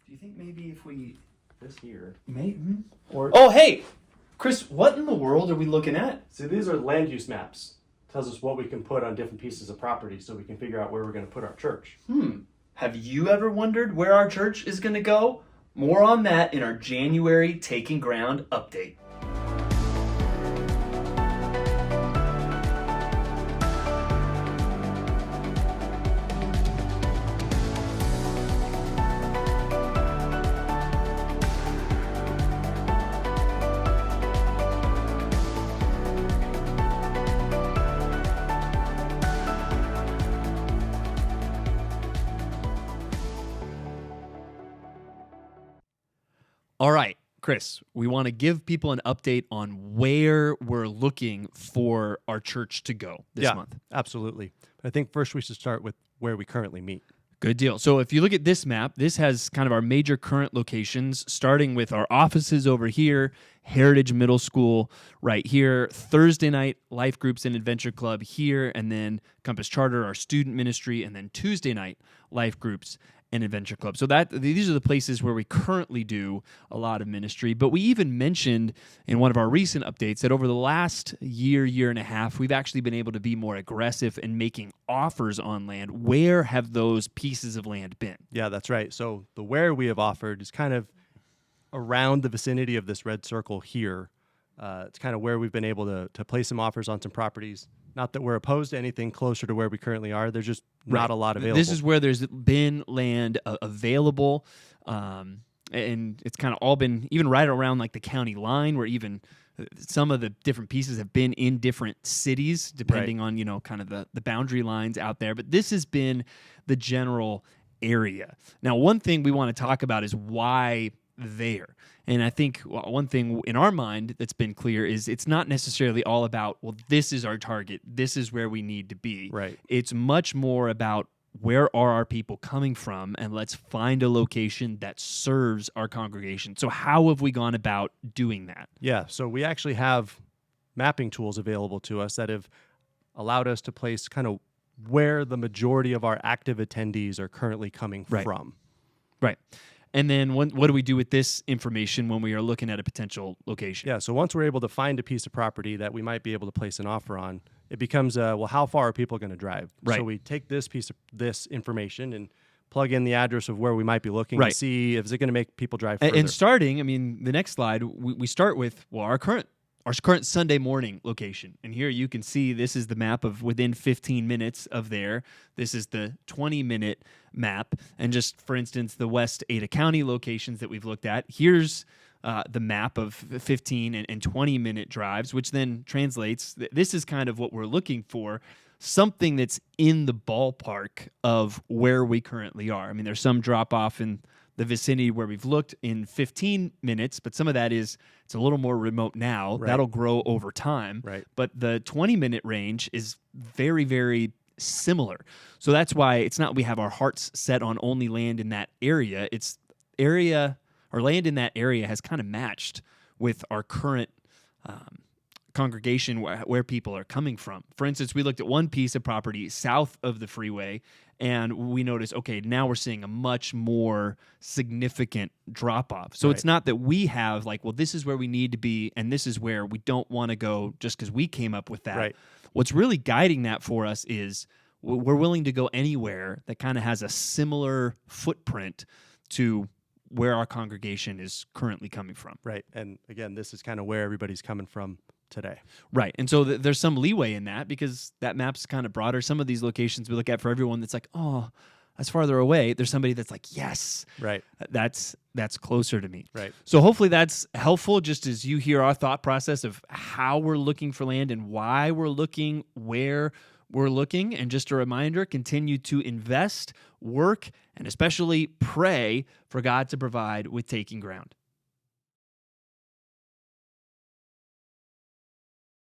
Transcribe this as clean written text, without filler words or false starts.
Do you think maybe if we... This here. Maybe... Or Oh, hey! Chris, what in the world are we looking at? so these are land use maps. Tells us what we can put on different pieces of property so we can figure out where we're going to put our church. Have you ever wondered where our church is going to go? More on that in our January Taking Ground update. All right, Chris, we want to give people an update on where we're looking for our church to go this month. Absolutely. But I think first we should start with where we currently meet. Good deal. So if you look at this map, this has kind of our major current locations, starting with our offices over here, Heritage Middle School right here, Thursday night Life Groups and Adventure Club here, and then Compass Charter, our student ministry, and then Tuesday night Life Groups and Adventure Club. So these are the places where we currently do a lot of ministry. But we even mentioned in one of our recent updates that over the last year and a half, we've actually been able to be more aggressive in making offers on land. Where have those pieces of land been? Yeah, that's right. So the where we have offered is kind of around the vicinity of this red circle here. It's kind of where we've been able to place some offers on some properties. Not that we're opposed to anything closer to where we currently are. There's just not a lot available. This is where there's been land available, and it's kind of all been even right around like the county line, where even some of the different pieces have been in different cities, depending on kind of the boundary lines out there. But this has been the general area. Now, one thing we want to talk about is why there. And I think one thing in our mind that's been clear is it's not necessarily all about, well, this is our target, this is where we need to be. Right. It's much more about where are our people coming from, and let's find a location that serves our congregation. So how have we gone about doing that? Yeah, so we actually have mapping tools available to us that have allowed us to place kind of where the majority of our active attendees are currently coming from. Right. And then what do we do with this information when we are looking at a potential location? Yeah, so once we're able to find a piece of property that we might be able to place an offer on, it becomes, well, how far are people going to drive? Right. So we take this piece of this information and plug in the address of where we might be looking to see if it's going to make people drive further. And starting, the next slide, we start with, well, our current Sunday morning location. And here you can see this is the map of within 15 minutes of there. This is the 20-minute map. And just, for instance, the West Ada County locations that we've looked at, here's the map of 15 and 20-minute drives, which then translates. This is kind of what we're looking for, something that's in the ballpark of where we currently are. There's some drop-off in the vicinity where we've looked in 15 minutes, but some of that it's a little more remote now. Right. That'll grow over time. Right. But the 20-minute range is very, very similar. So that's why it's not we have our hearts set on only land in that area. It's land in that area has kind of matched with our current congregation where people are coming from. For instance, we looked at one piece of property south of the freeway, and we noticed, okay, now we're seeing a much more significant drop-off. So it's not that we have like, well, this is where we need to be, and this is where we don't want to go just because we came up with that. Right. What's really guiding that for us is we're willing to go anywhere that kind of has a similar footprint to where our congregation is currently coming from. Right. And again, this is kind of where everybody's coming from today. Right. And so there's some leeway in that because that map's kind of broader. Some of these locations we look at for everyone that's like, oh, that's farther away. There's somebody that's like, yes, right, that's closer to me. Right. So hopefully that's helpful just as you hear our thought process of how we're looking for land and why we're looking, where we're looking. And just a reminder, continue to invest, work, and especially pray for God to provide with Taking Ground.